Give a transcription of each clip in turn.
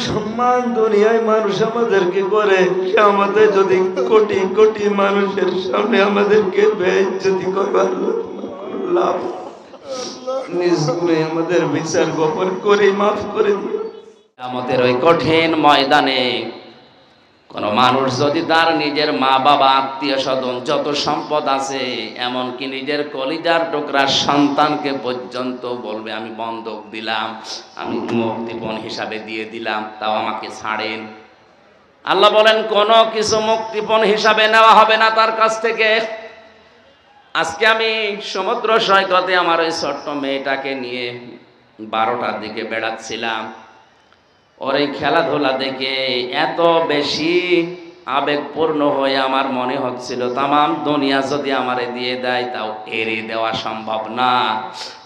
সম্মান দুনিয়ায় মানুষ আমাদেরকে করে, আমাদের যদি কোটি কোটি মানুষের সামনে আমাদেরকে বেইজ্জতি করবার লাভ, নিজ গুণে আমাদের বিচার গোপন করে মাফ করে দিও। আমাদের ওই কঠিন ময়দানে কোন মানুষ যদি তার নিজের মা বাবা আত্মীয় স্বজন যত সম্পদ আছে এমনকি নিজের কলিজার টুকরা সন্তানকে পর্যন্ত বলবে আমি বন্ধক দিলাম, আমি মুক্তিপণ হিসাবে দিয়ে দিলাম, তাও আমাকে ছাড়েন, আল্লাহ বলেন কোনো কিছু মুক্তিপণ হিসাবে নেওয়া হবে না তার কাছ থেকে। আজকে আমি সমুদ্র সৈকতে আমার ওই ছোট্ট মেয়েটাকে নিয়ে 12টার দিকে বেড়াচ্ছিলাম। ওর এই খেলাধুলা দেখে এত বেশি আবেগপূর্ণ হয়ে আমার মনে হচ্ছিল তামাম দুনিয়া যদি আমারে দিয়ে দেয় তাও এড়ে দেওয়া সম্ভব না।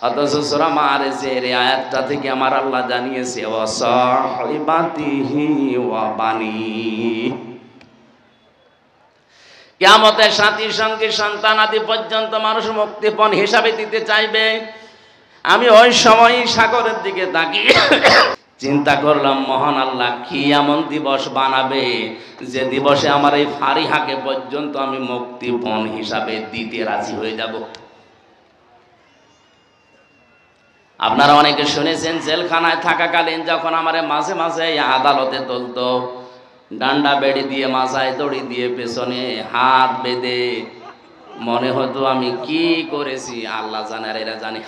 অথচ সূরা মাআরিজের এই আয়াতটা থেকে আমার আল্লাহ জানিয়েছে ওয়াসাহিবাতিহি ওয়া বানি, কিয়ামতের সাথী সঙ্গী সন্তান আদি পর্যন্ত মানুষ মুক্তিপণ হিসাবে দিতে চাইবে। আমি ওই সময়ই সাগরের দিকে তাকিয়ে চিন্তা করলাম মহান আল্লাহ কি এমন দিবস বানাবে যে দিবসে আমার এই ফারিহাকে পর্যন্ত আমি মুক্তিপণ হিসাবে দিতে রাজি হয়ে যাব। আপনারা অনেকে শুনেছেন জেলখানায় থাকাকালীন যখন আমারে মাঝে মাঝে আদালতে তুলতো, ডান্ডা বেড়ি দিয়ে মাথায় দড়ি দিয়ে পেছনে হাত বেঁধে, মনে হতো আমি কি করেছি আল্লাহ জানে আর এরা জানে।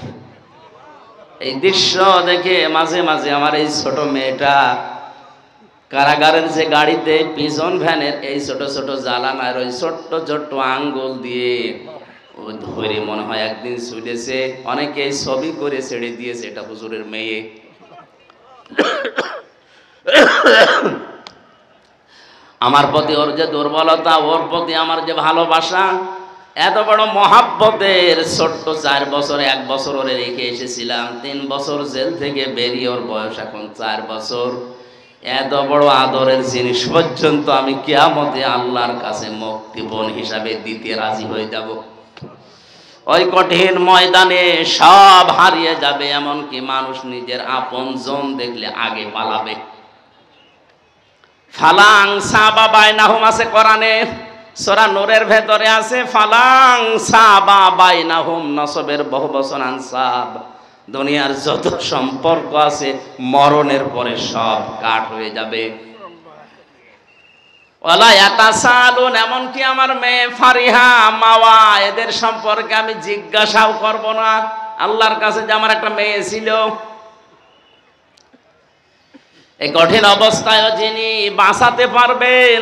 এই দৃশ্য দেখে মাঝে মাঝে আমার এই ছোট মেয়েটা কারাগারের যে গাড়িতে পিছন ভ্যানের এই ছোট ছোট জ্বালানার ওই ছোট্ট ছোট্ট আঙ্গুল দিয়ে ওই ধরে মনে হয় একদিন ছুটেছে, অনেকে ছবি করে ছেড়ে দিয়েছে এটা হুজুরের মেয়ে। আমার প্রতি ওর যে দুর্বলতা, ওর প্রতি আমার যে ভালোবাসা, এত বড় মহাব্বতের ছোট্ট 4 বছর 1 বছর ওরে রেখে এসেছিলাম, 3 বছর জেল থেকে বেরিয়ে ওর বয়স এখন 4 বছর। এত বড় আদরের জিনিস পর্যন্ত আমি কিয়ামতে আল্লাহর কাছে মুক্তিপণ হিসাবে দিতে রাজি হয়ে যাব। ওই কঠিন ময়দানে সব হারিয়ে যাবে, এমনকি মানুষ নিজের আপনজন দেখলে আগে পালাবে। ফালাং সাবা বাইনাহুম আছে কোরআনে, সূরা নূরের ভেতরে আছে ফালাং সাবা বাইনাহুম, নসবের বহুবচন আনসাব। দুনিয়ার যত সম্পর্ক আছে মরণের পরে সব কাট হয়ে যাবে। ওয়ালা ইয়াতাসালুন, এমনকি আমার মেয়ে ফারিহা মাওয়া এদের সম্পর্কে আমি জিজ্ঞাসাও করব না। আল্লাহর কাছে যে আমার একটা মেয়ে ছিল, এই কঠিন অবস্থায় যিনি বাঁচাতে পারবেন,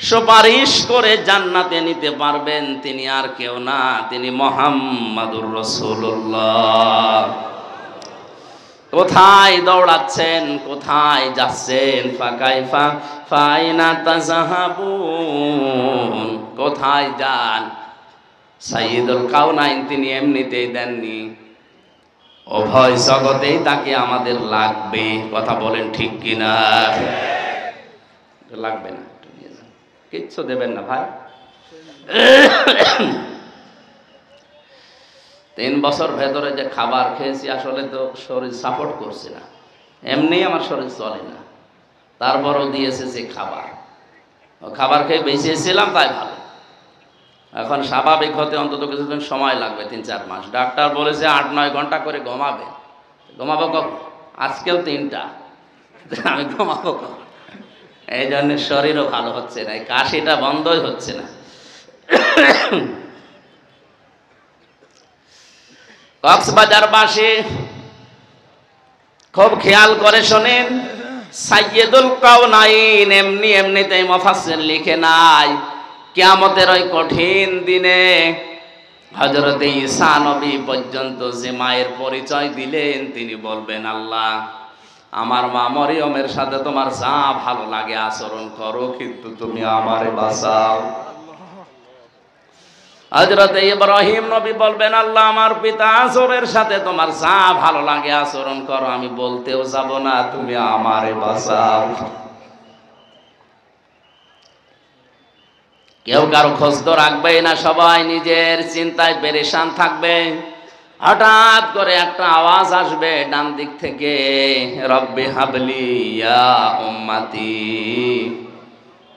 সুপারিশ করে জান্নাতে নিতে পারবেন, তিনি আর কেউ না, তিনি মুহাম্মাদুর রাসূলুল্লাহ। কোথায় দৌড়াচ্ছেন, কোথায় যাচ্ছেন? ফাকাইফা ফাইনা তাযাহাবুন, কোথায় যান? সাইয়্যিদুল কাউনাইন তিনি এমনিতেই দেননি, উভয় জগতেই তাকে আমাদের লাগবে। কথা বলেন ঠিক কিনা? লাগবে না, কিচ্ছু দেবেন না ভাই। 3 বছর ভেতরে যে খাবার খেয়েছি আসলে তো শরীর সাপোর্ট করছে না, এমনি আমার শরীর চলে না, তারপরও দিয়েছে যে খাবার খেয়ে বেঁচেছিলাম তাই ভালো। এখন স্বাভাবিক হতে অন্তত কিছুদিন সময় লাগবে, 3-4 মাস। ডাক্তার বলেছে 8-9 ঘন্টা করে ঘুমাবে। ঘুমাবো কখন? আজকেও 3টা, আমি ঘুমাবো কখন? এই জন্য শরীরও ভালো হচ্ছে না, কাশিটা বন্ধই হচ্ছে না। কক্সবাজারবাসী খুব খেয়াল করে শোনেন, সাইয়্যিদুল কাউনাইন এমনিতেই মুফাসসির লিখে নাই, কিয়ামতের ওই কঠিন দিনে হযরত ঈসা নবী পর্যন্ত যে মায়ের পরিচয় দিলেন, তিনি বলবেন আল্লাহ আমার মা মরিয়মের সাথে তোমার যা ভালো লাগে আচরণ করো, কিন্তু তুমি আমারে বাঁচাও। হযরত ইব্রাহিম নবী বলবেন আল্লাহ আমার পিতা আজরের সাথে তোমার যা ভালো লাগে আচরণ করো, আমি বলতেও যাব না, তুমি আমারে বাঁচাও। কেউ কারো খোঁজ তো রাখবেই না, সবাই নিজের চিন্তায় পেরেশান থাকবে। হঠাৎ করে একটা আওয়াজ আসবে ডান দিক থেকে, রব্বি হাবলি ইয়া উম্মতি।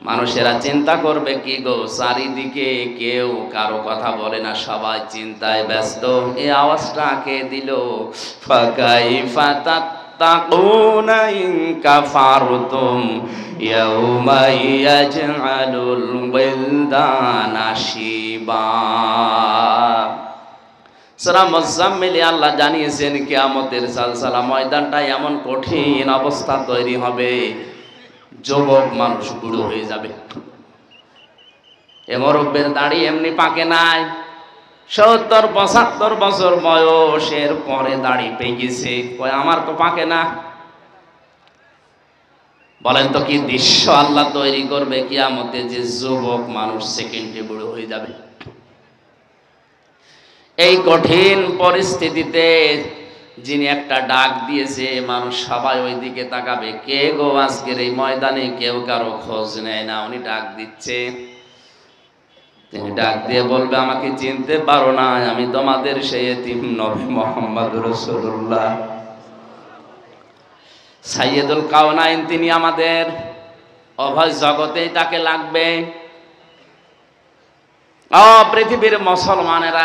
মানুষেরা চিন্তা করবে কি গো, চারিদিকে কেউ কারো কথা বলে না, সবাই চিন্তায় ব্যস্ত। এই আওয়াজটা কে দিল? ফাকাইফা তাত্তাকুনা ইন কাফারতুম ইয়াউমা ইয়াজআলুল ওয়ালদানা শিবা। সূরা মুজাম্মিলে আল্লাহ জানিয়েছেন কিয়ামতের সালসালা ময়দানটা এমন কঠিন অবস্থা তৈরি হবে, যুবক মানুষ বুড়ো হয়ে যাবে। এ মুরব্বির দাড়ি এমনি পাকে নাই, 70-75 বছর বয়সের পরে দাড়ি পেয়ে গেছে, কই আমার তো পাকে না। বলেন তো কি দৃশ্য আল্লাহ তৈরি করবে কিয়ামতে, যে যুবক মানুষ সেকেন্ডে বুড়ো হয়ে যাবে। এই কঠিন পরিস্থিতিতে যিনি একটা ডাক দিয়েছে, মানুষ সবাই ওই দিকে তাকাবে, কে গো আজকের এই ময়দানে কেউ কারো খোঁজ নেয় না, উনি ডাক দিচ্ছে। তিনি ডাক দিয়ে বলবে, আমাকে চিনতে পারো না, আমি তোমাদের সেই এতিম নবী মুহাম্মদ রাসূলুল্লাহ সাইয়্যিদুল কাওনাইন। তিনি আমাদের অভয় জগতেই তাকে লাগবে। পৃথিবীর মুসলমানেরা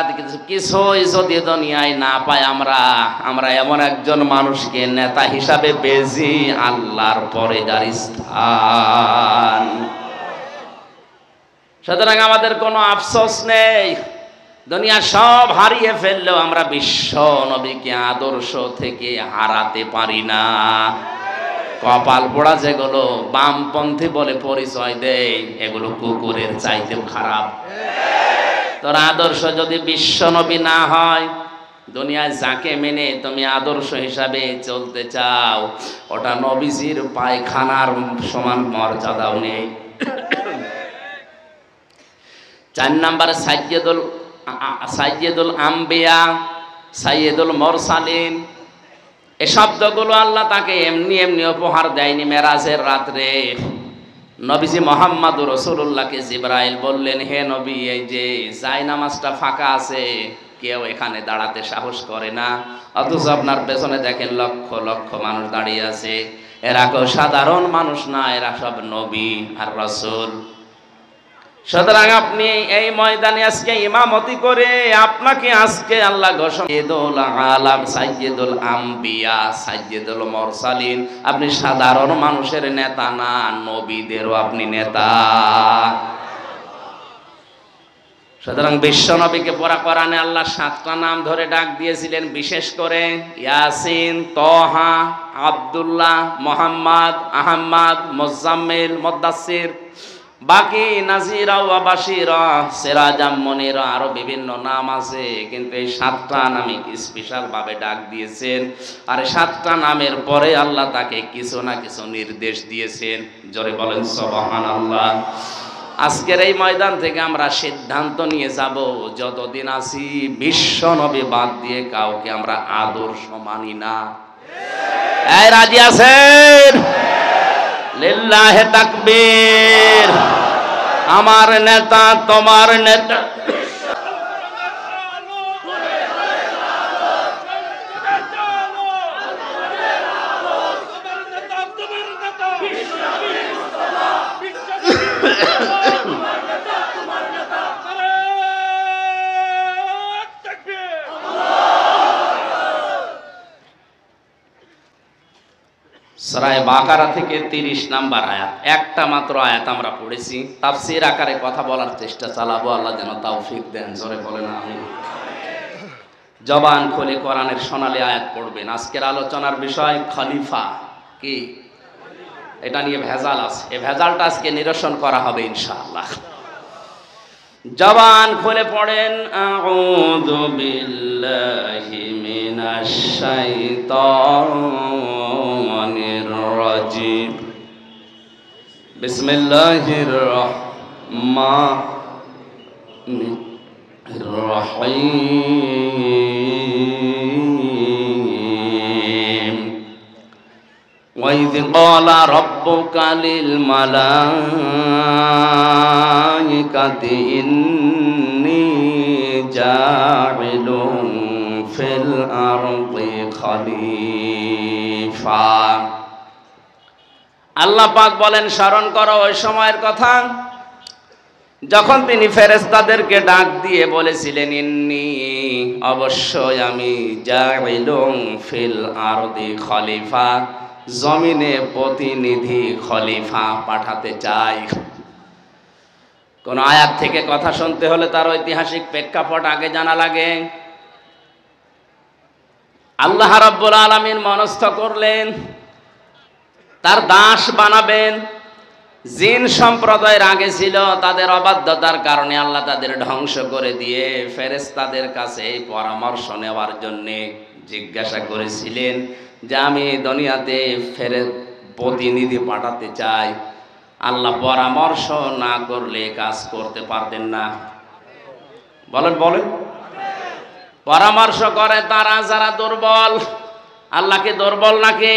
কিছুই যদি দুনিয়ায় না পায়, আমরা এমন একজন মানুষকে নেতা হিসাবে পেয়েছি, আল্লাহর পরে যার স্থান। সুতরাং আমাদের কোনো আফসোস নেই, দুনিয়া সব হারিয়ে ফেললেও আমরা বিশ্ব নবীকে আদর্শ থেকে হারাতে পারি না। কপাল পোড়া যেগুলো বামপন্থী বলে পরিচয় দেয়, এগুলো কুকুরের চাইতেও খারাপ। তোর আদর্শ যদি বিশ্ব নবী না হয়, দুনিয়ায় যাকে মেনে তুমি আদর্শ হিসাবে চলতে চাও, ওটা নবীজির পায়খানার সমান মর্যাদাও নেই। 4 নম্বর সাইয়্যিদুল আম্বিয়া, সাইয়্যিদুল মুরসালিন। এই শব্দগুলো আল্লাহ তাকে এমনি এমনি উপহার দেয়নি। মেরাজের রাত্রে নবীজি মুহাম্মদুর রাসূলুল্লাহকে জিবরাইল বললেন, হে নবী, এই যে জায়নামাজটা ফাঁকা আছে, কেউ এখানে দাঁড়াতে সাহস করে না, অথচ আপনার পেছনে দেখেন লক্ষ লক্ষ মানুষ দাঁড়িয়ে আছে। এরা কেউ সাধারণ মানুষ না, এরা সব নবী আর রাসূল। সুতরাং আপনি এই ময়দানে আজকে ইমামতি করে আপনাকে আজকে আল্লাহ সাইয়্যিদুল আলাম, সাইয়্যিদুল আম্বিয়া, সাইয়্যিদুল মুরসালিন। আপনি সাধারণ মানুষের নেতা না, নবীদেরও আপনি নেতা। সুতরাং বিশ্ব নবীকে পড়া কোরআনে আল্লাহ 7টা নাম ধরে ডাক দিয়েছিলেন, বিশেষ করে ইয়াসিন, তহা, আব্দুল্লাহ, মুহাম্মদ, আহমদ, মুজাম্মিল, মুদাসসির। বাকি নাজিরা ওয়া বাশিরা, সিরাজাম মুনিরা, আরো বিভিন্ন নাম আছে, কিন্তু এই 7টা নামে স্পেশাল ভাবে ডাক দিয়েছেন। আর 7টা নামের পরে আল্লাহ তাকে কিছু না কিছু নির্দেশ দিয়েছেন। জোরে বলেন সুবহানাল্লাহ। আজকের এই ময়দান থেকে আমরা সিদ্ধান্ত নিয়ে যাব, যতদিন আছি বিশ্ব নবী বাদ দিয়ে কাউকে আমরা আদর্শ মানি না। এই রাজি আছেন? লিল্লাহে তাকবীর। আমার নেতা তোমার নেতা, সূরা বাকারা থেকে 30 নাম্বার আয়াত, একটা মাত্র আয়াত আমরা পড়েছি। তাফসীর আকারে কথা বলার চেষ্টা চালাবো, আল্লাহ যেন তৌফিক দেন। জোরে বলেন আমিন। জবান খুলে কোরআনের সোনালী আয়াত পড়বেন। আজকের আলোচনার বিষয় খলিফা কি, এটা নিয়ে ভেজাল আছে, এই ভেজালটা আজকে নিরসন করা হবে ইনশাআল্লাহ। জবান খুলে পড়েন, আউযু বিল্লাহি মিনাশ শাইতানির রাজিম, বিসমিল্লাহির রহমানির রহিম। وَإِذْ قَالَ رَبُّكَ لِلْمَلَائِكَةِ إِنِّي جَاعِلٌ ফিল আরদি খলিফা। আল্লাহ পাক বলেন, স্মরণ করো ওই সময়ের কথা যখন তিনি ফেরেশতাদেরকে ডাক দিয়ে বলেছিলেন, ইন্নী অবশ্যই আমি জাইলুন ফিল আরদি খলিফা, জমিনে প্রতিনিধি খলিফা পাঠাতে চাই। কোন আয়াত থেকে কথা শুনতে হলে তার ঐতিহাসিক প্রেক্ষাপট আগে জানা লাগে। আল্লাহ রাব্বুল আলামিন মনস্থ করলেন তার দাস বানাবেন। জিন সম্প্রদায়ের আগে ছিল, তাদের অবাধ্যতার কারণে আল্লাহ তাদের ধ্বংস করে দিয়ে ফেরেশতাদের কাছে এই পরামর্শ নেওয়ার জন্য জিজ্ঞাসা করেছিলেন যে আমি দুনিয়াতে প্রতিনিধি পাঠাতে চাই। আল্লাহ পরামর্শ না করলে কাজ করতে পারতেন না। বলেন বলেন। পরামর্শ করে তারা যারা দুর্বল। আল্লাহ কি দুর্বল নাকি?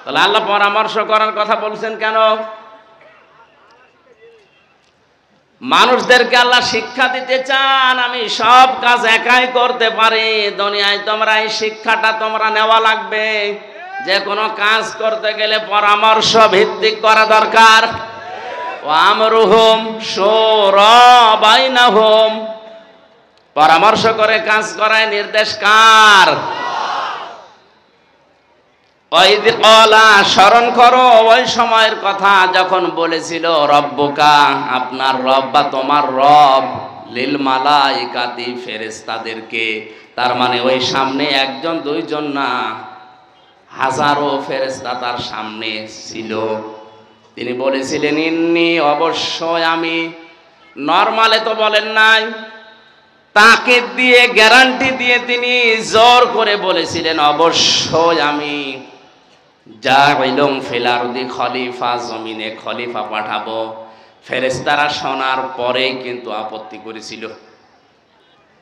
তাহলে আল্লাহ পরামর্শ করার কথা বলছেন কেন? মানুষদেরকে আল্লাহ শিক্ষা দিতে চান আমি সব কাজ একাই করতে পারি। দুনিয়ায় তোমরা এই শিক্ষাটা তোমরা নেওয়া লাগবে, যে কোনো কাজ করতে গেলে পরামর্শ ভিত্তিক করা দরকার। ওয়া আমরুহুম শুরা বাইনাহুম, পরামর্শ করে কাজ করায় নির্দেশ কার? স্মরণ করো ওই সময়ের কথা যখন বলেছিল রব্বুকা, আপনার রব বা তোমার রব, লিল মালাইকাতি, ফেরেশতাদেরকে। তার মানে ওই সামনে একজন দুইজন না, হাজারো ফেরেশতা তার সামনে ছিল। তিনি বলেছিলেন ইন্নী অবশ্যই আমি। নরমালে তো বলেন নাই, তাকে দিয়ে গ্যারান্টি দিয়ে তিনি জোর করে বলেছিলেন অবশ্যই আমি জাইলুন ফিল আরদি খলিফা, জমিনে খলিফা পাঠাবো। ফেরেশতারা শোনার পরেই কিন্তু আপত্তি করেছিল।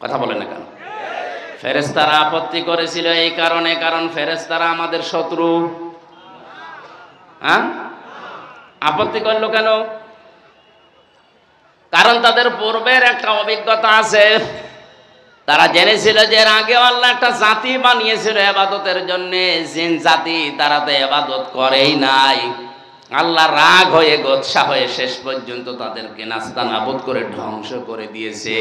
কথা বলেন না কেন? ফেরেশতারা আপত্তি করেছিল এই কারণে, কারণ ফেরেশতারা আমাদের শত্রু। হ্যাঁ, আপত্তি করলো কেন? কারণ তাদের পূর্বের একটা অভিজ্ঞতা আছে। তারা জেনেছিল যে এর আগে আল্লাহ একটা জাতি বানিয়েছিল ইবাদতের জন্য, জিন জাতি। তারা তো ইবাদত করেই নাই। আল্লাহ রাগ হয়ে গোচ্ছা হয়ে শেষ পর্যন্ত তাদেরকে নাস্তানাবুদ করে ধ্বংস করে দিয়েছে।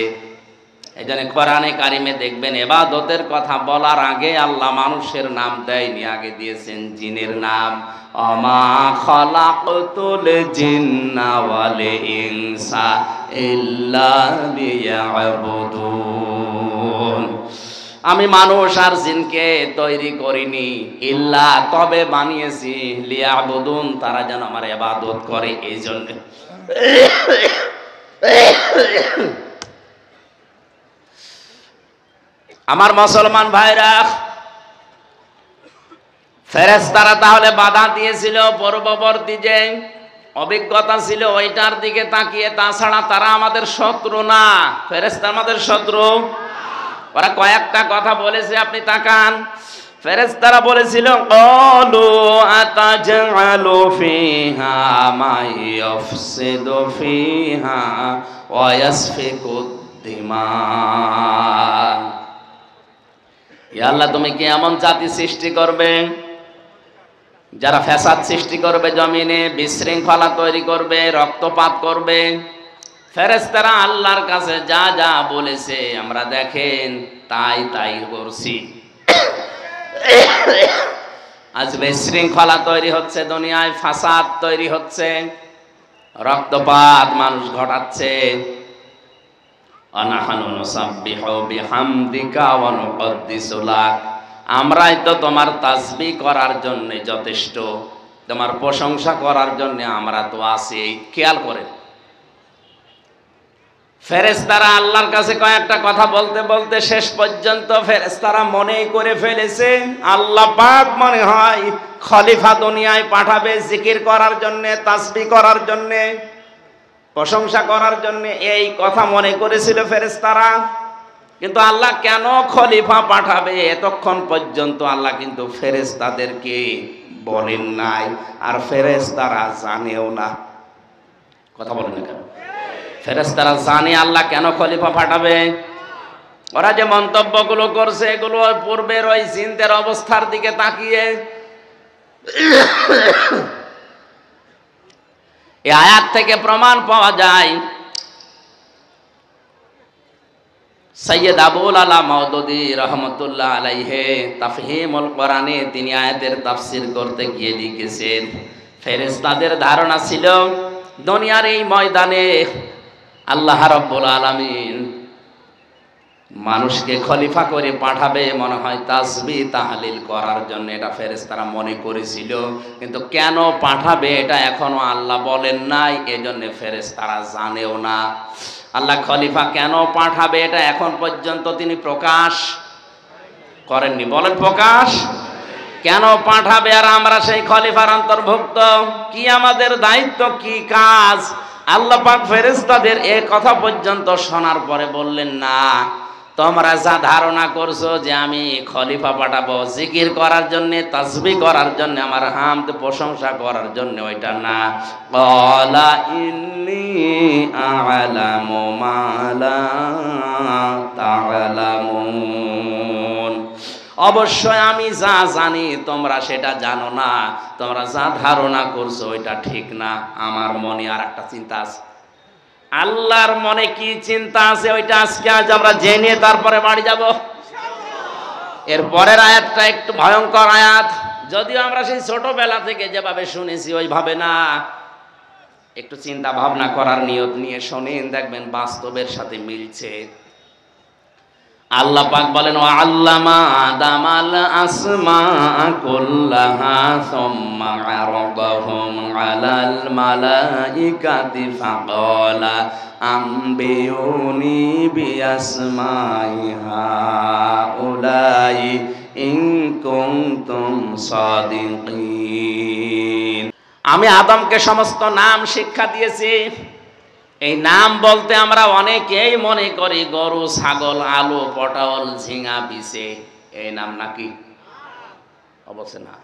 এই জন্য কোরআনে কারিমে দেখবেন ইবাদতের কথা বলার আগে আল্লাহ মানুষের নাম দেয়নি, আগে দিয়েছেন জিনের নাম। অমা খালাকতুল জিন্না ওয়াল ইনসা ইল্লা লিয়াবুদুন, আমি মানুষ আর জিনকে তৈরি করিনি, ইল্লা তবে বানিয়েছি, লিয়াবুদুন তারা যেন আমার ইবাদত করে। এই জন্য আমার মুসলমান ভাইরা, ফেরেশতারা তাহলে বাধা দিয়েছিল পূর্ববর্তী যে অভিজ্ঞতা ছিল ওইটার দিকে তাকিয়ে। তাছাড়া তারা আমাদের শত্রু না, ফেরেশতা আমাদের শত্রু। ওরা কয়েকটা কথা বলেছে, আপনি তাকান। ফেরেশতারা বলেছিল ক্বালু আতাজআলু ফিহা মা ইয়াফসিদু ফিহা ওয়া ইয়াসফিকুদ দিমা, ইয়া আল্লাহ তুমি কি এমন জাতি সৃষ্টি করবে যারা ফ্যাসাদ সৃষ্টি করবে, জমিনে বিশৃঙ্খলা তৈরি করবে, রক্তপাত করবে? ফেরেশতারা আল্লাহর কাছে যা যা বলেছে আমরা দেখেন তাই তাই করছি। আজ বিশৃঙ্খলা তৈরি হচ্ছে দুনিয়ায়, ফাসাদ তৈরি হচ্ছে, রক্তপাত মানুষ ঘটাচ্ছে। আনাহানু নুসাব্বিহু বিহামদিকা ওয়া নুকদ্দিসু লাক, আমরাই তো তোমার তাসবিহ করার জন্য যথেষ্ট, তোমার প্রশংসা করার জন্য আমরা তো আছি। খেয়াল করে ফেরেশতারা আল্লাহর কাছে কয়েকটা কথা বলতে বলতে শেষ পর্যন্ত ফেরেশতারা মনেই করে ফেলেছে আল্লাহ পাক মনে হয় খলিফা দুনিয়ায় পাঠাবে জিকির করার জন্য, তাসবিহ করার জন্য, প্রশংসা করার জন্য। এই কথা মনে করেছিল ফেরেশতারা। কিন্তু আল্লাহ কেন খলিফা পাঠাবে এতক্ষণ পর্যন্ত আল্লাহ কিন্তু ফেরেশতাদেরকে বলেন নাই, আর ফেরেশতারা জানেও না। কথা বলেন না কেন? ফেরেশতারা জানে আল্লাহ কেন খলিফা পাঠাবে। ওরা যে মন্তব্যগুলো করছে এগুলো ওই পূর্বের ওই জিনদের অবস্থার দিকে তাকিয়ে। এই আয়াত থেকে প্রমাণ পাওয়া যায় সৈয়দ আবুল আলা মওদুদী রহমতুল্লাহ আলাইহি তাফহিমুল কোরআনে তিনি আয়াতের তাফসীর করতে গিয়ে লিখেছেন, ফেরেশতাদের ধারণা ছিল দুনিয়ার এই ময়দানে আল্লাহ রাব্বুল আলামিন মানুষকে খলিফা করে পাঠাবে, মনে হয় তাসবিহ তাহলিল করার জন্য এটা ফেরেশতারা মনে করেছিল। কিন্তু কেন পাঠাবে এটা এখনো আল্লাহ বলেন নাই, এজন্য ফেরেশতারা জানেও না। আল্লাহ খলিফা কেন পাঠাবে এটা এখন পর্যন্ত তিনি প্রকাশ করেননি। বলেন প্রকাশ কেন পাঠাবে, আর আমরা সেই খলিফার অন্তর্ভুক্ত। কি আমাদের দায়িত্ব, কি কাজ? আল্লাহ পাক ফেরেশতাদের এই কথা পর্যন্ত শোনার পরে বললেন, না, তোমরা যা ধারণা করছো যে আমি খলিফা পাঠাবো জিকির করার জন্য, তাসবিহ করার জন্য, আমার হামদ প্রশংসা করার জন্য, ওইটা না। ক্বালা ইন্নী আ'লামু মা লা তা'লামুন, অবশ্যই আমি যা জানি তোমরা সেটা জানো না, তোমরা যা ধারণা করছো ওইটা ঠিক না। আমার মনে আর একটা চিন্তা আছে, আল্লাহর মনে কি চিন্তা আছে ওইটা আজকে আজ আমরা জেনে তারপরে বাড়ি যাব। এর পরের আয়াতটা একটু ভয়ঙ্কর আয়াত, যদিও আমরা সেই ছোটবেলা থেকে যেভাবে শুনেছি ওইভাবে না, একটু চিন্তা ভাবনা করার নিয়ত নিয়ে শোনেন, দেখবেন বাস্তবের সাথে মিলছে। আল্লাহ পাক বলেন, ওয়া আল্লামা আদামাল আসমা কুল্লাহা সুম্মা আরাদাহুম আলাল মালাইকাতি ফাকালা আম্বিউনি বিআসমাই হাউলাই ইন কুনতুম সাদিকিন। আমি আদমকে সমস্ত নাম শিক্ষা দিয়েছি। এই নাম বলতে আমরা অনেকেই মনে করি গরু, ছাগল, আলু, পটল, ঝিঙা, বিছে, এই নাম নাকি? অবশ্যই না।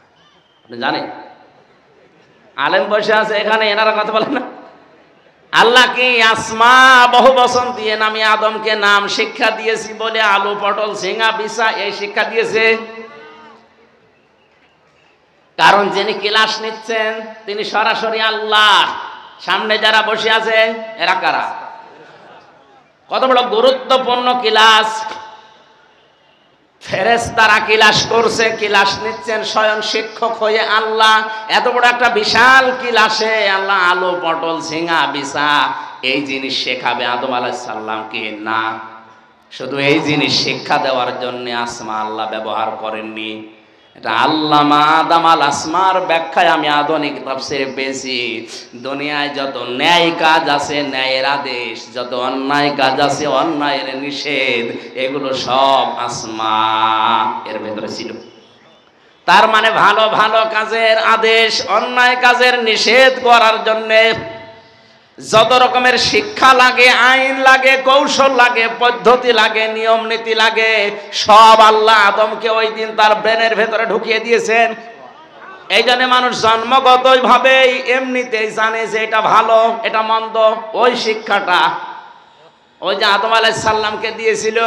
আপনি জানেন আলেম বসে আছে এখানে, এনারা কথা বলেন না। আল্লাহ কি আসমা বহু বচন দিয়ে আমি আদমকে নাম শিক্ষা দিয়েছি বলে আলু, পটল, ঝিঙা, বিছা এই শিক্ষা দিয়েছে? কারণ যিনি ক্লাস নিচ্ছেন তিনি সরাসরি আল্লাহ। সামনে যারা বসে আছে এরা কারা? কত বড় গুরুত্বপূর্ণ ক্লাস! ফেরেশতারা ক্লাস করছে, ক্লাস নিচ্ছেন স্বয়ং শিক্ষক হয়ে আল্লাহ। এত বড় একটা বিশাল ক্লাসে আল্লাহ আলু, পটল, ঝিঙা, বিছা এই জিনিস শেখাবে আদম আলাইহিস সালামকে? না, শুধু এই জিনিস শিক্ষা দেওয়ার জন্য আসমা আল্লাহ ব্যবহার করেননি। এটা আল্লামা আদম আল আসমার ব্যাখ্যায় আমি আধুনিক তাফসীরে পেয়েছি, দুনিয়ায় যত ন্যায় কাজ আছে, ন্যায়ের আদেশ, যত অন্যায় কাজ আছে, অন্যায়ের নিষেধ, এগুলো সব আসমা এর ভেতরে ছিল। তার মানে ভালো ভালো কাজের আদেশ, অন্যায় কাজের নিষেধ করার জন্যে যত রকমের শিক্ষা লাগে, আইন লাগে, কৌশল লাগে, পদ্ধতি লাগে, নিয়ম নীতি লাগে, সব আল্লাহ আদমকে ওই দিন তার ব্রেনের ভেতরে ঢুকিয়ে দিয়েছেন। এই জন্য মানুষ জন্মগতই ভাবে এমনিতেই জানে যে এটা ভালো, এটা মন্দ। ওই শিক্ষাটা ওই যে আদম আলাইহিস সালামকে দিয়েছিল,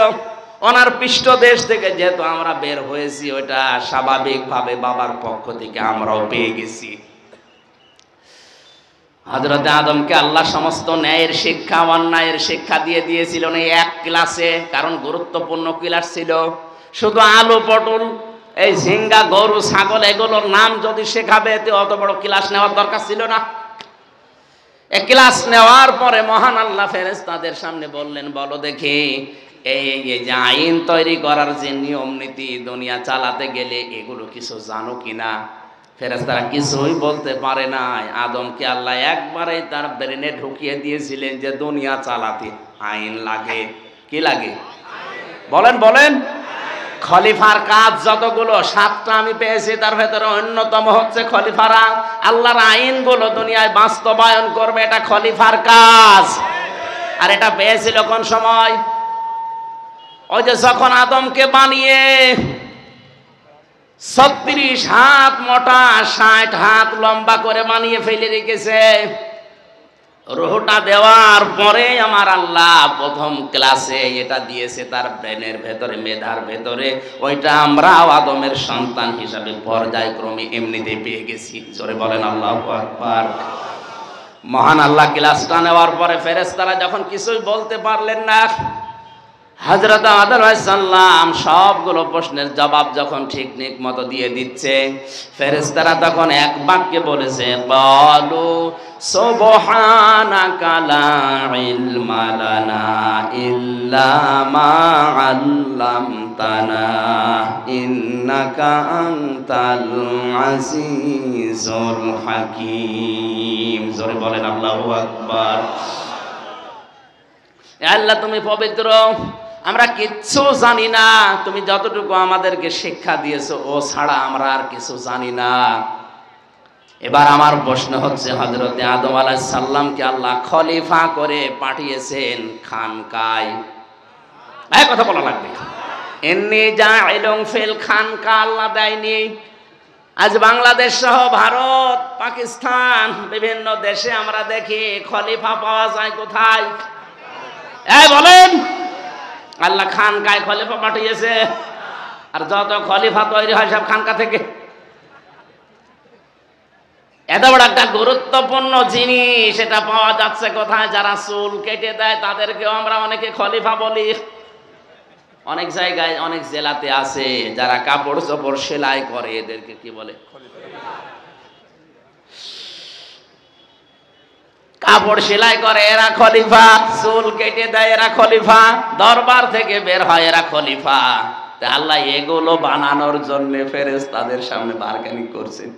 ওনার পৃষ্ঠদেশ থেকে যেহেতু আমরা বের হয়েছি, ওইটা স্বাভাবিকভাবে বাবার পক্ষ থেকে আমরাও পেয়ে গেছি। হযরতে আদমকে আল্লাহ সমস্ত ন্যায়ের শিক্ষা, অন্যায়ের শিক্ষা দিয়ে দিয়েছিলেন এই এক ক্লাসে। কারণ গুরুত্বপূর্ণ ক্লাস ছিল। শুধু আলু, পটল, এই ঝিঙ্গা, গরু, ছাগল এগুলোর নাম যদি শেখাবে, এতে অত বড় ক্লাস নেওয়ার দরকার ছিল না। এই ক্লাস নেওয়ার পরে মহান আল্লাহ ফেরেশতাদের সামনে বললেন, বলো দেখি এই যে আইন তৈরি করার যে নিয়ম নীতি, দুনিয়া চালাতে গেলে এগুলো কিছু জানো কিনা? ফেরেশতারা কিছুই বলতে পারে নাই। আদমকে আল্লাহ একবারেই তার ব্রেনে ঢুকিয়ে দিয়েছিলেন যে দুনিয়া চালাতে আইন লাগে। কি লাগে? বলেন বলেন। খলিফার কাজ যতগুলো, 7টা আমি পেয়েছি, তার ভেতরে অন্যতম হচ্ছে খলিফারা আল্লাহর আইনগুলো দুনিয়ায় বাস্তবায়ন করবে, এটা খলিফার কাজ। আর এটা পেয়েছিল কোন সময়? ওই যে যখন আদমকে বানিয়ে 36 হাত মোটা, 60 হাত লম্বা করে বানিয়ে ফেলে রেখেছে, রুহটা দেওয়ার পরে আমার আল্লাহ প্রথম ক্লাসে এটা দিয়েছে তার ব্রেনের ভেতরে, মেধার ভেতরে। ওইটা আমরাও আদমের সন্তান হিসাবে পর্যায়ক্রমে এমনিতেই পেয়ে গেছি। জোরে বলেন আল্লাহু আকবার। মহান আল্লাহ ক্লাসটা নেওয়ার পরে ফেরেশতারা যখন কিছুই বলতে পারলেন না, হযরত আদম আলাইহিস সালাম সবগুলো প্রশ্নের জবাব যখন ঠিক মতো দিয়ে দিচ্ছে, ফেরেশতারা তখন এক বাক্যে বলেছে, ক্বালু সুবহানাকা লা ইলমা লানা ইল্লা মা আল্লামতানা ইন্নাকা আনতাল আজিজুল হাকীম। জোরে বলেন আল্লাহু আকবার। আল্লাহ তুমি পবিত্র, আমরা কিচ্ছু জানি না, তুমি যতটুকু আমাদেরকে শিক্ষা দিয়েছো ও ছাড়া আমরা আর কিছু জানি না। এবার আমার প্রশ্ন হচ্ছে, হযরতে আদম আলাইহিস সালামকে আল্লাহ খলিফা করে পাঠিয়েছেন খানকায়। এই কথা বলা লাগবে। ইন্নী জাইলুন ফিল খানকা আল্লাহ দেয়নি। আজ বাংলাদেশ সহ ভারত, পাকিস্তান, বিভিন্ন দেশে আমরা দেখি খলিফা পাওয়া যায় কোথায়? বলেন, আল্লাহ খানকায় খলিফা পাঠিয়েছে। আর যত খলিফা তৈরি হয় সব খানকা থেকে। এত বড় একটা গুরুত্বপূর্ণ জিনিস, এটা পাওয়া যাচ্ছে কোথায়? যারা চুল কেটে দেয় তাদেরকেও আমরা অনেকে খলিফা বলি। অনেক জায়গায়, অনেক জেলাতে আছে যারা কাপড় চোপড় সেলাই করে, এদেরকে কি বলে? কাপড় সেলাই করে এরা খলিফা, চুল কেটে দেয় এরা খলিফা, দরবার থেকে বের হয় এরা খলিফা। আল্লাহ এগুলো বানানোর জন্য ফেরেশতাদের সামনে বারকানি করছেন।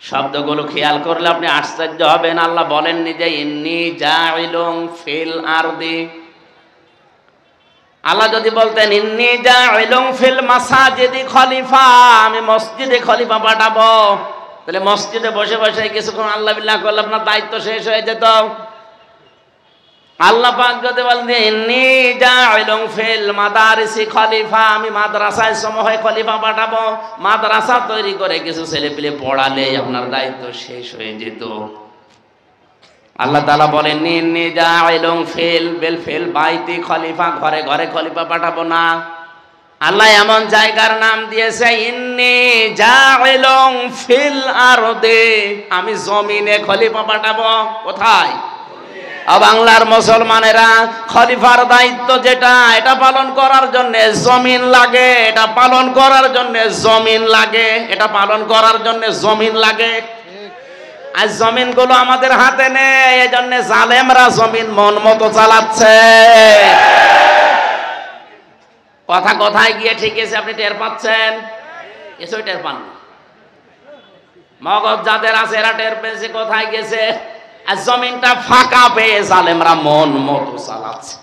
শব্দগুলো খেয়াল করলে আপনি আশ্চর্য হবেন। আল্লাহ বলেননি যে ইন্নী জাইলুন ফিল আরদি। আল্লাহ যদি বলতেন ইন্নী জাইলুন ফিল মাসাজিদি খলিফা, আমি মসজিদে খলিফা পাঠাবো, তাহলে মসজিদে বসে বসে কিছুক্ষণ আল্লাহ বিল্লাহ করলে আপনার দায়িত্ব শেষ হয়ে যেত। আল্লাহ পাক যদি বলেন ইন্নী জাইলুন ফিল মাদারিসি খলিফা, আমি মাদ্রাসায় সমূহে খলিফা পাঠাবো, মাদ্রাসা তৈরি করে কিছু ছেলে পেলে পড়ালে আপনার দায়িত্ব শেষ হয়ে যেত। আল্লাহ তাআলা বলেন ইন্নী জাইলুন ফিল বাইতি খলিফা, ঘরে ঘরে খলিফা পাঠাবো না। আল্লাহ এমন জায়গার নাম দিয়েছে ইন্নী জাইলুন ফিল আরদি, আমি জমিনে খলিফা পাঠাবো। কোথায়? বাংলার মুসলমানেরা খলিফার দায়িত্ব যেটা, এটা পালন করার জন্য জমিন লাগে, এটা পালন করার জন্য জমিন লাগে, এটা পালন করার জন্য জমিন লাগে। আজ জমিনগুলো আমাদের হাতে নেই, এজন্য জালেমরা জমিন মন মতো চালাচ্ছে। কথা কোথায় গিয়ে ঠিক আছে আপনি টের পাচ্ছেন? কিছুই টের পান না। মগজ যাদের আছে এরা টের পেয়েছে কোথায় গেছে। আর জমিনটা ফাঁকা পেয়ে জালেমরা মন মতো চালাচ্ছে।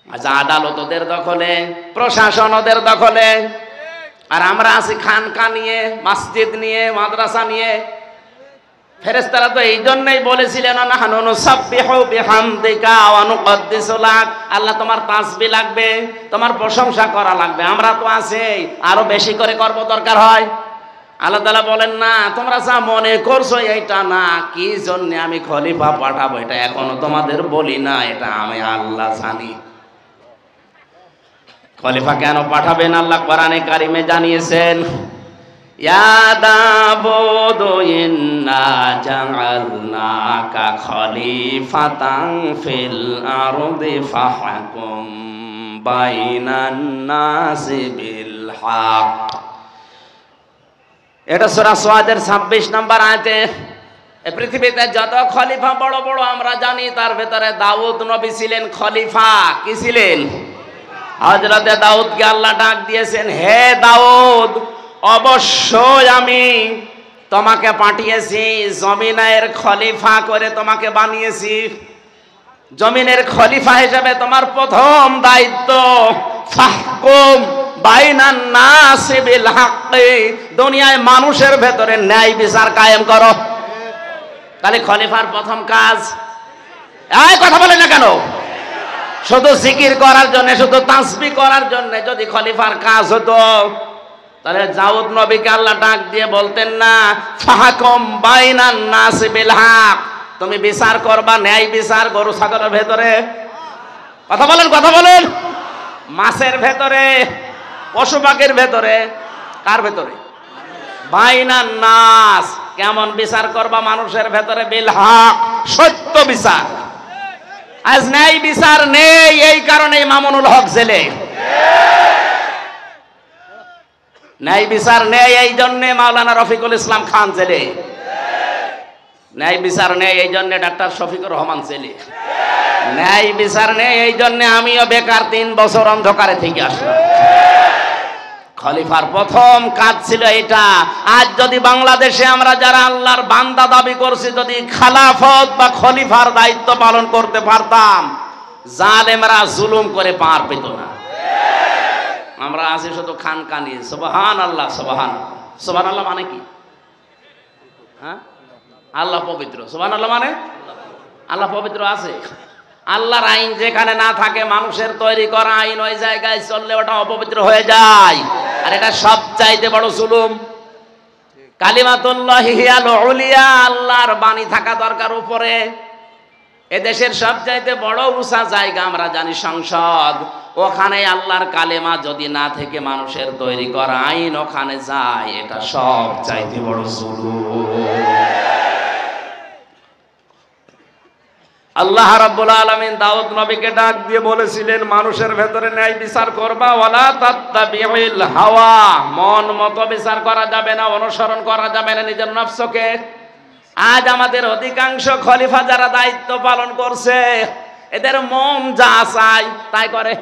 আজ আদালত ওদের দখলে, প্রশাসন ওদের দখলে, আর আমরা আছি খানকা নিয়ে, মসজিদ নিয়ে, মাদ্রাসা নিয়ে। ফেরেশতারা তো এই জন্যই বলেছিলেন নাহনু নুসাব্বিহু বিহামদিকা ওয়া নুকদ্দিসু লাক, আল্লাহ তোমার তাসবিহ লাগবে, তোমার প্রশংসা করা লাগবে, আমরা তো আছি, আরো বেশি করে করব দরকার হয়। আল্লাহ তাআলা বলেন না, তোমরা যা মনে করছো এইটা না, কি জন্য আমি খলিফা পাঠাবো এটা এখনো তোমাদের বলি না, এটা আমি আল্লাহ জানি। খলিফা কেন পাঠাবেন আল্লাহ কোরআনে কারিমে জানিয়েছেন, ইয়া দাবুদু ইন্না জাআলনাকা খলিফাতান ফিল আরদি ফাহকুম বাইনান নাসি বিল হক। এটা সূরা সাদের 26 নম্বর আয়াতে। এই পৃথিবীতে যত খলিফা বড় বড় আমরা জানি, তার ভেতরে দাউদ নবী ছিলেন খলিফা। কি ছিলেন? হযরতে দাউদকে আল্লাহ ডাক দিয়েছেন, হে দাউদ, অবশ্যই আমি তোমাকে পাঠিয়েছি, জমিনের খলিফা করে তোমাকে বানিয়েছি। জমিনের খলিফা হিসেবে তোমার প্রথম দায়িত্ব ফাহকুম বাইনান নাসি বিল হাক্কি, দুনিয়ায় মানুষের ভেতরে ন্যায় বিচার কায়েম করো। তাহলে খলিফার প্রথম কাজ, এই কথা বলে না কেন? শুধু জিকির করার জন্য, শুধু তাসবিহ করার জন্য যদি খলিফার কাজ হতো, তাহলে দাউদ নবীকে আল্লাহ ডাক দিয়ে বলতেন না ফাহকুম বাইনান নাস বিল হক, তুমি বিচার করবা ন্যায় বিচার গরু ছাগলের ভেতরে, কথা বলেন কথা বলেন, মাছের ভেতরে, পশু পাখির ভেতরে, কার ভেতরে? বাইনান নাস, কেমন বিচার করবা মানুষের ভেতরে? বিল হক, সত্য বিচার। আজ ন্যায় বিচার নেই, এই কারণে মামুনুল হক জেলে। ন্যায় বিচার নেই এই জন্য মাওলানা রফিকুল ইসলাম খান জেলে। ন্যায় বিচার নেই এই জন্য ডাক্তার শফিকুর রহমান জেলে। ন্যায় বিচার নেই এই জন্য আমিও বেকার 3 বছর অন্ধকারে থেকে আসলাম। খলিফার প্রথম কাজ ছিল এটা। আজ যদি বাংলাদেশে আমরা যারা আল্লাহর বান্দা দাবি করছি যদি খেলাফত বা খলিফার দায়িত্ব পালন করতে পারতাম, জালেমরা জুলুম করে পার পেত না। আমরা আছি শুধু খানকানি। সুবহানাল্লাহ, সুবহানাল্লাহ। সুবহানাল্লাহ মানে কি? হ্যাঁ, আল্লাহ পবিত্র। সুবহানাল্লাহ মানে আল্লাহ পবিত্র আছে। আল্লাহর আইন যেখানে না থাকে, মানুষের তৈরি করা আইন ওই জায়গায় চললে ওটা অপবিত্র হয়ে যায়। আর এটা সবচাইতে বড় জুলুম। কালিমাতুল্লাহি হিয়াল উলিয়া, আল্লাহর বাণী থাকা দরকার উপরে। এদেশের সবচাইতে বড় উঁচা জায়গা আমরা জানি সংসদ। ওখানে আল্লাহর কালেমা যদি না থেকে মানুষের তৈরি করা আইন ওখানে যায়, এটা সবচাইতে বড় জুলুম। আল্লাহ রাব্বুল আলামিন দাউদ নবীকে ডাক দিয়ে বলেছিলেন মানুষের ভেতরে ন্যায় বিচার করবা, ওয়ালা তাত্তাবিউল হাওয়া, মন মতো বিচার করা যাবে না, অনুসরণ করা যাবে না নিজের নফসকে। আজ আমাদের অধিকাংশ খলিফা যারা দায়িত্ব পালন করছে, এদের মন যা চায় তাই করে।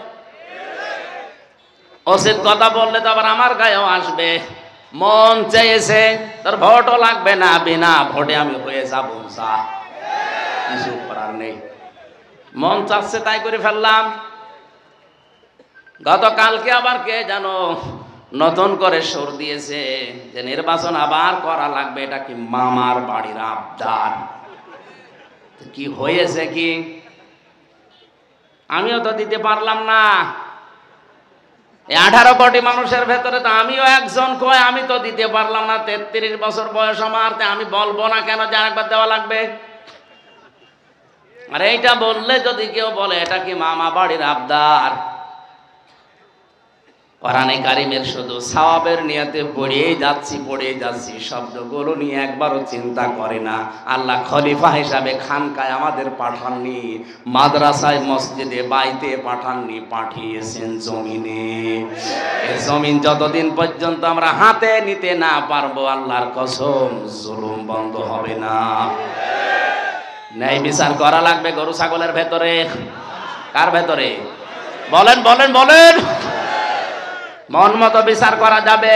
উচিত কথা বললে তো আবার আমার গায়েও আসবে। মন চেয়েছে, তোর ভোটও লাগবে না, বিনা ভোটে আমি হয়ে যাবো, যা, কিছু করার নেই। মন চাচ্ছে তাই করে ফেললাম। গতকালকে আবার কে জানো নতুন করে সুর দিয়েছে যে নির্বাচন আবার করা লাগবে, এটা কি মামার বাড়ির আবদার। কি হয়েছে কি, আমিও তো দিতে পারলাম না। 18 কোটি মানুষের ভেতরে তো আমিও একজন, কয় আমি তো দিতে পারলাম না। 33 বছর বয়স আমার, আমি বলবো না কেন যে আরেকবার দেওয়া লাগবে? আর এইটা বললে যদি কেউ বলে এটা কি মামা বাড়ির আবদার, কোরআনে কারিমের শুধু সওয়াবের নিয়তে পড়েই যাচ্ছি, শব্দগুলো নিয়ে একবারও চিন্তা করে না। আল্লাহ খলিফা হিসাবে খানকায় আমাদের পাঠাননি, মাদ্রাসায় মসজিদে বাইতে পাঠাননি, পাঠিয়েছেন জমিনে। এই জমিন যতদিন পর্যন্ত আমরা হাতে নিতে না পারবো, আল্লাহর কসম জুলুম বন্ধ হবে না। ন্যায় বিচার করা লাগবে গরু ছাগলের ভেতরে, কার ভেতরে? বলেন বলেন বলেন। মন মতো বিচার করা যাবে?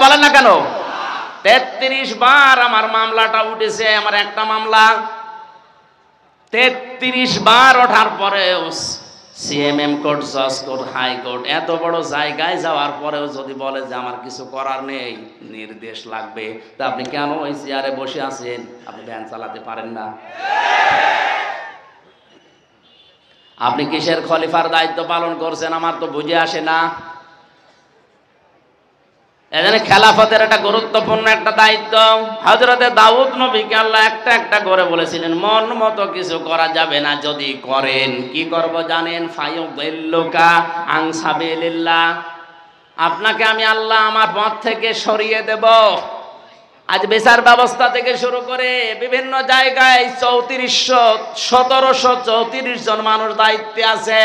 বলেন না কেন? 33 বার আমার মামলাটা উঠেছে, আমার একটা মামলা 33 বার ওঠার পরেও সিএমএম কোর্ট, জজ কোর্ট, হাইকোর্ট, এত বড় জায়গায় যাওয়ার পরেও যদি বলে যে আমার কিছু করার নেই, নির্দেশ লাগবে, তা আপনি কেন ওই চেয়ারে বসে আছেন? আপনি ভ্যান চালাতে পারেন না? আপনি কিসের খলিফার দায়িত্ব পালন করছেন আমার তো বুঝে আসে না। এজন্য খেলাফতের একটা গুরুত্বপূর্ণ একটা দায়িত্ব। হযরতে দাউদ নবীকে আল্লাহ একটা একটা করে বলেছিলেন মন মতো কিছু করা যাবে না, যদি করেন কি করব জানেন? ফায়ুদিল্লুকা আন সাবিলিল্লাহ, আপনাকে আমি আল্লাহ আমার পথ থেকে সরিয়ে দেব। আজ বিচার ব্যবস্থা থেকে শুরু করে বিভিন্ন জায়গায় 1734 জন মানুষ দায়িত্বে আছে।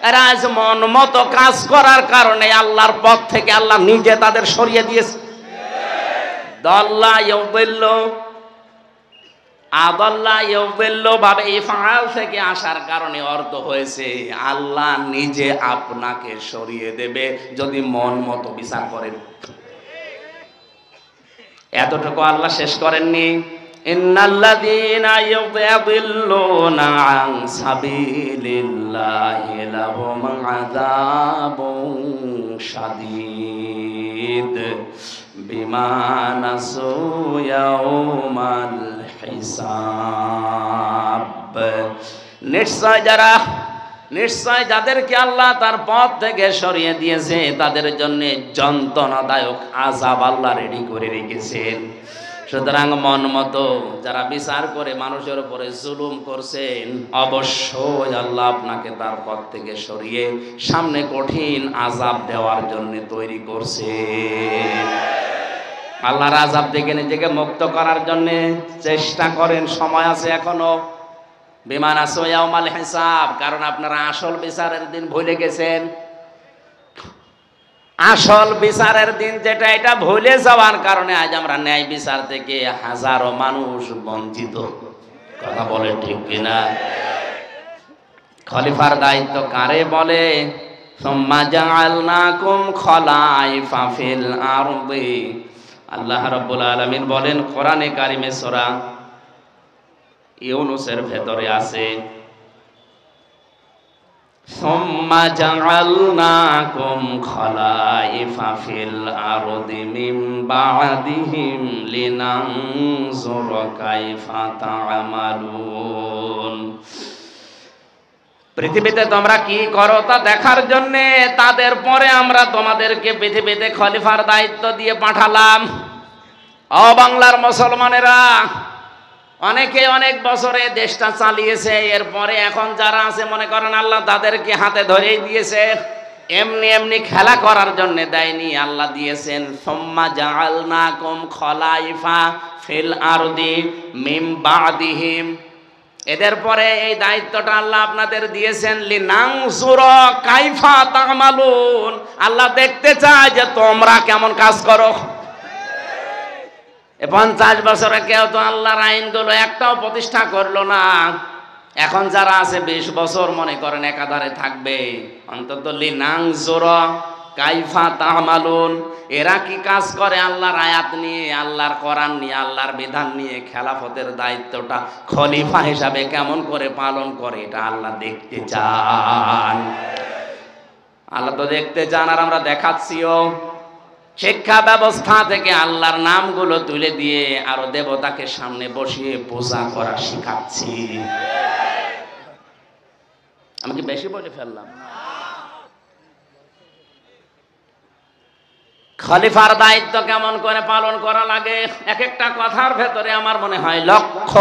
এরা আজ মন মতো কাজ করার কারণে আল্লাহর পথ থেকে আল্লাহ নিজে তাদের সরিয়ে দিয়েছে। দাল্লা ইউদিল্লু, আদাল্লা ইউদিল্লু ভাবে ইফআল থেকে আসার কারণে অর্থ হয়েছে আল্লাহ নিজে আপনাকে সরিয়ে দেবে যদি মন মতো বিচার করেন। এতটুকু আল্লাহ শেষ করেননি। ইন্নাল্লাযীনা ইউদিল্লুনা আন সাবিলিল্লাহি লাহুম আযাবুন শাদীদ বিমা নাসু ইয়াউমাল হিসাব। নিশ্চয় যারা নিশ্চয় যাদেরকে আল্লাহ তার পথ থেকে সরিয়ে দিয়েছে তাদের জন্য যন্ত্রণাদায়ক আযাব আল্লাহ রেডি করে রেখেছেন। সুতরাং মন মতো যারা বিচার করে মানুষের উপরে জুলুম করছেন, অবশ্যই আল্লাহ আপনাকে তার পথ থেকে সরিয়ে সামনে কঠিন আযাব দেওয়ার জন্য তৈরি করছেন। আল্লাহর আযাব থেকে নিজেকে মুক্ত করার জন্য চেষ্টা করেন, সময় আছে এখনো। বিমান আসো ইয়াউমাল হিসাব, কারণ আপনারা আসল বিচারের দিন ভুলে গেছেন। আসল বিচারের দিন যেটা, এটা ভুলে যাওয়ার কারণে আজ আমরা ন্যায় বিচার থেকে হাজারো মানুষ বঞ্চিত। কথা বলে ঠিক কিনা? খলিফার দায়িত্ব কারে বলে? সুম্মা জাআলনাকুম খলাইফা ফিল আরদি। আল্লাহ রাব্বুল আলামিন বলেন কোরআনে কারিমে সূরা ইউনূসের ভেতরে আছে, সুম্মা জাআলনাকুম খলাইফা ফিল আরদি মিন বা'দিহিম লিনানজুরা কাইফা তা'মালুন। পৃথিবীতে তোমরা কি করো তা দেখার জন্য তাদের পরে আমরা তোমাদেরকে পৃথিবীতে খলিফার দায়িত্ব দিয়ে পাঠালাম। ও বাংলার মুসলমানেরা, অনেকে অনেক বছরে দেশটা চালিয়েছে, এরপরে এখন যারা আছে মনে করেন আল্লাহ তাদেরকে হাতে ধরেই দিয়েছে। এমনি এমনি খেলা করার জন্য দেয়নি, আল্লাহ দিয়েছেন সুম্মা জাআলনাকুম খলাইফা ফিল আরদি মিন বা'দিহিম। এদের পরে এই দায়িত্বটা আল্লাহ আপনাদের দিয়েছেন লিনানজুরা কাইফা তা'মালুন। আল্লাহ দেখতে চায় যে তোমরা কেমন কাজ করো। 50 বছরে কেউ তো আল্লাহর আইনগুলো একটাও প্রতিষ্ঠা করলো না। এখন যারা আছে 20 বছর মনে করেন একাধারে থাকবে, অন্তত লিনানজুরা কাইফা তা'মালুন। এরা কি কাজ করে আল্লাহর আয়াত নিয়ে, আল্লাহর কোরআন নিয়ে, আল্লাহর বিধান নিয়ে খেলাফতের দায়িত্বটা খলিফা হিসাবে কেমন করে পালন করে, এটা আল্লাহ দেখতে চান। আল্লাহ তো দেখতে চান, আর আমরা দেখাচ্ছিও। শিক্ষা ব্যবস্থা থেকে আল্লাহর নামগুলো তুলে দিয়ে আরো দেবতাকে সামনে বসিয়ে পূজা করা শিখাচ্ছি। আমি কি বেশি বলে ফেললাম? খলিফার দায়িত্ব কেমন করে পালন করা লাগে, এক একটা কথার ভেতরে আমার মনে হয় লক্ষ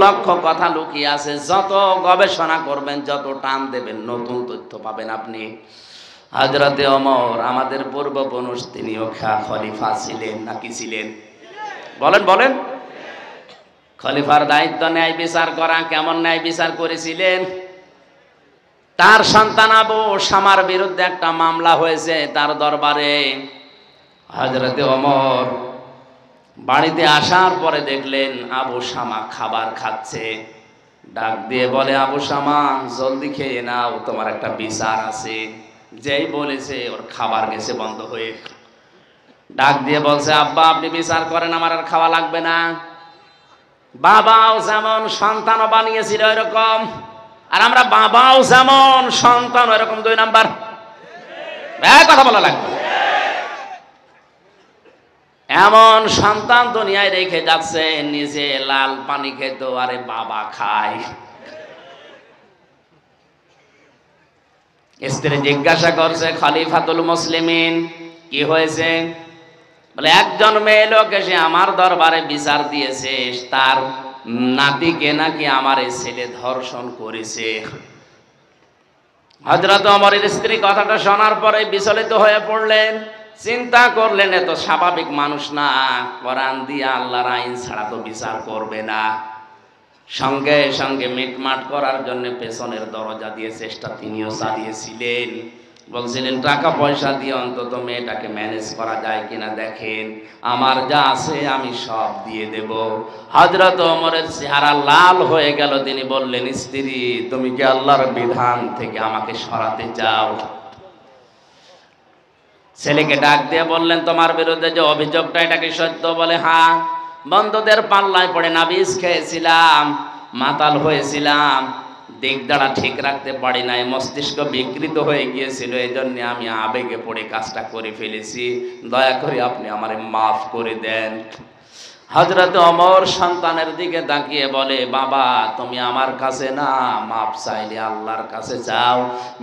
লক্ষ কথা লুকিয়ে আছে। যত গবেষণা করবেন, যত টান দেবেন, নতুন তথ্য পাবেন আপনি। হযরতে ওমর আমাদের পূর্বপুরুষ, তিনিও খলিফা ছিলেন নাকি ছিলেন? বলেন বলেন। খলিফার দায়িত্ব ন্যায় বিচার করা। কেমন ন্যায় বিচার করেছিলেন? তার সন্তান আবু শামার বিরুদ্ধে একটা মামলা হয়েছে তার দরবারে। হযরতে ওমর বাড়িতে আসার পরে দেখলেন আবু শামা খাবার খাচ্ছে। ডাক দিয়ে বলে, আবু শামা জলদি খেয়ে নাও, তোমার একটা বিচার আছে। যেই বলেছে ওর খাবার গেছে বন্ধ হয়ে। ডাক দিয়ে বলছে, আব্বা আপনি বিচার করেন, আমার আর খাওয়া লাগবে না। বাবাও যেমন সন্তানও বানিয়েছিল এরকম, আর আমরা বাবাও যেমন সন্তান এরকম 2 নাম্বার। কথা বলা লাগবে। এমন সন্তান দুনিয়ায় রেখে যাচ্ছে, নিজে লাল পানি খেত, আরে বাবা খায়। স্ত্রী জিজ্ঞাসা করছে, খলিফাতুল মুসলিমিন কি হয়েছে? বলে, একজন মেয়ে লোক এসে আমার দরবারে বিচার দিয়েছে, তার নাতিকে নাকি আমার এই ছেলে ধর্ষণ করেছে। হযরত ওমরের স্ত্রী কথাটা শোনার পরে বিচলিত হয়ে পড়লেন। চিন্তা করলেন, এত স্বাভাবিক মানুষ না, কোরআন দিয়ে আল্লাহর আইন ছাড়া তো বিচার করবে না। সঙ্গে সঙ্গে মিটমাট করার জন্য পেছনের দরজা দিয়ে চেষ্টা তিনিও চালিয়েছিলেন। বলছিলেন, টাকা পয়সা দিয়ে অন্তত মেয়েটাকে ম্যানেজ করা যায় কিনা দেখেন, আমার যা আছে আমি সব দিয়ে দেব। হযরত ওমরের চেহারা লাল হয়ে গেল। তিনি বললেন, স্ত্রী তুমি কি আল্লাহর বিধান থেকে আমাকে সরাতে চাও? ছেলেকে ডাক দিয়ে বললেন, তোমার বিরুদ্ধে যে অভিযোগটা, এটা কি সত্য? বলে, হ্যাঁ, বন্ধুদের পাল্লায় পড়ে নাবিজ খেয়েছিলাম, মাতাল হয়েছিলাম, দিক দাঁড়া ঠিক রাখতে পারি নাই, মস্তিষ্ক বিকৃত হয়ে গিয়েছিল, এই জন্য আমি আবেগে পড়ে কাজটা করে ফেলেছি, দয়া করে আপনি আমারে মাফ করে দেন। হযরত ওমর সন্তানের দিকে তাকিয়ে বলে, বাবা তুমি আমার কাছে না, মাপ চাইলে আল্লাহর কাছে চাও।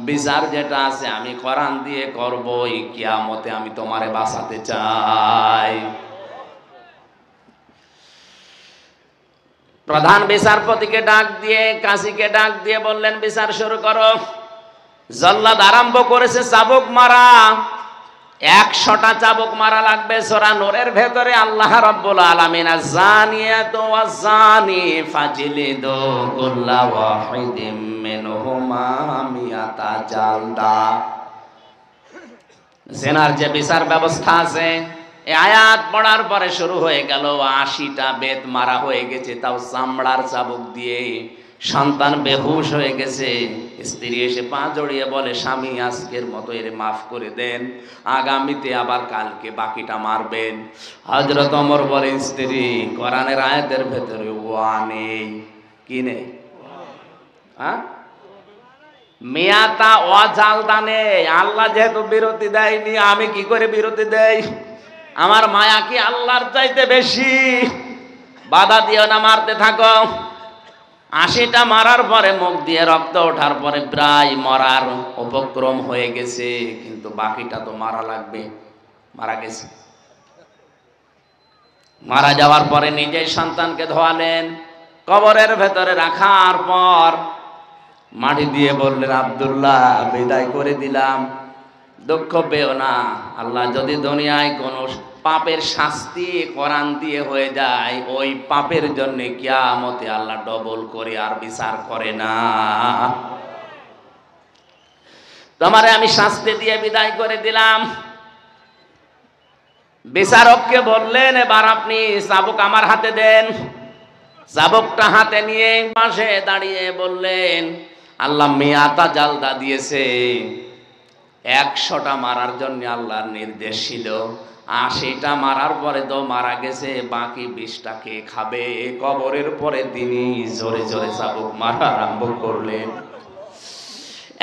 বিচার যেটা আছে আমি কোরআন দিয়ে করবই, কিয়ামতে আমি তোমারে বাঁচাতে চাই। প্রধান বিচারপতিকে ডাক দিয়ে, কাজীকে ডাক দিয়ে বললেন, বিচার শুরু করো। জল্লাদ আরম্ভ করেছে চাবুক মারা। 100টা চাবুক মারা লাগবে। সূরা নূরের ভেতরে আল্লাহ রাব্বুল আলামিন আয-যানিয়াতু ওয়াজ-যানি ফাজলিদু কুল্লা ওয়াহিদিম মিনহুমা মিয়াতা জালদা। জিনার যে বিচার ব্যবস্থা আছে, এই আয়াত পড়ার পরে শুরু হয়ে গেল। 80টা বেত মারা হয়ে গেছে, তাও চামড়ার চাবুক দিয়ে। সন্তান বেহুশ হয়ে গেছে। স্ত্রী এসে পা জড়িয়ে বলে, স্বামী আজকের মতো এর মাফ করে দেন, আগামীতে আবার কালকে বাকিটা মারবেন। হযরত ওমর বলে, স্ত্রী কোরআনের আয়াতের ভেতরে ওয়া নেই। কি নেই? মিয়াতা ওয়াজালদা নেই। আল্লাহ যেহেতু বিরতি দেয়নি, আমি কি করে বিরতি দেই? আমার মায়া কি আল্লাহর চাইতে বেশি? বাধা দিও না, মারতে থাকো। 80টা মারার পরে মুখ দিয়ে রক্ত ওঠার পরে প্রায় মরার উপক্রম হয়ে গেছে, কিন্তু বাকিটা তো মারা লাগবে। মারা গেছে। মারা যাওয়ার পরে নিজের সন্তানকে ধোয়ালেন, কবরের ভেতরে রাখার পর মাটি দিয়ে বললেন, আব্দুল্লাহ বিদায় করে দিলাম, দুঃখ পেও না। আল্লাহ যদি দুনিয়ায় কোন পাপের শাস্তি কোরআন দিয়ে হয়ে যায়, ওই পাপের জন্য কিয়ামতে আল্লাহ ডবল করে আর বিচার করে না। তোমারে আমি শাস্তি দিয়ে বিদায় করে দিলাম। বিচারককে বললেন, এবার আপনি চাবুক আমার হাতে দেন। চাবুকটা হাতে নিয়ে পাশে দাঁড়িয়ে বললেন, আল্লাহ মিয়াতা জালদা দিয়েছে। 100টা মারার জন্য আল্লাহর নির্দেশ ছিল, 80টা মারার পরে তো মারা গেছে, বাকি 20টা কে খাবে? কবরের পরে তিনি জোরে জোরে চাবুক মারা আরম্ভ করলেন।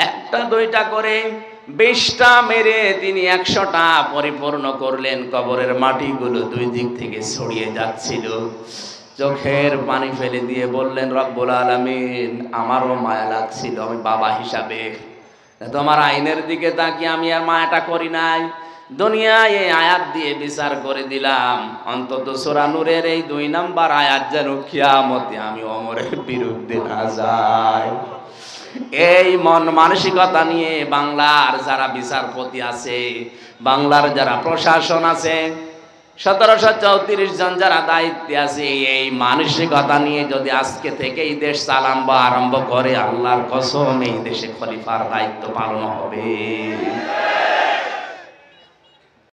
1টা 2টা করে 20টা মেরে তিনি 100টা পরিপূর্ণ করলেন। কবরের মাটিগুলো দুই দিক থেকে ছড়িয়ে যাচ্ছিল। চোখের পানি ফেলে দিয়ে বললেন, রব্বুল আলামিন আমারও মায়া লাগছিল, আমি বাবা হিসাবে তোমার আইনের দিকে তাকিয়ে আমি আর মায়াটা করি নাই। দুনিয়ায় এই আয়াত দিয়ে বিচার করে দিলাম, অন্তত সূরা নূরের এই 2 নাম্বার আয়াত যেন কিয়ামতে আমি ওমরের বিরুদ্ধে না যাই। এই মন মানসিকতা নিয়ে বাংলার যারা বিচারপতি আছে, বাংলার যারা প্রশাসন আছে, 1734 জন যারা দায়িত্বে আছে, এই মানসিকতা নিয়ে যদি আজকে থেকে এই দেশ চালানো আরম্ভ করে, আল্লাহর কসম এই দেশে খলিফার দায়িত্ব পালন হবে।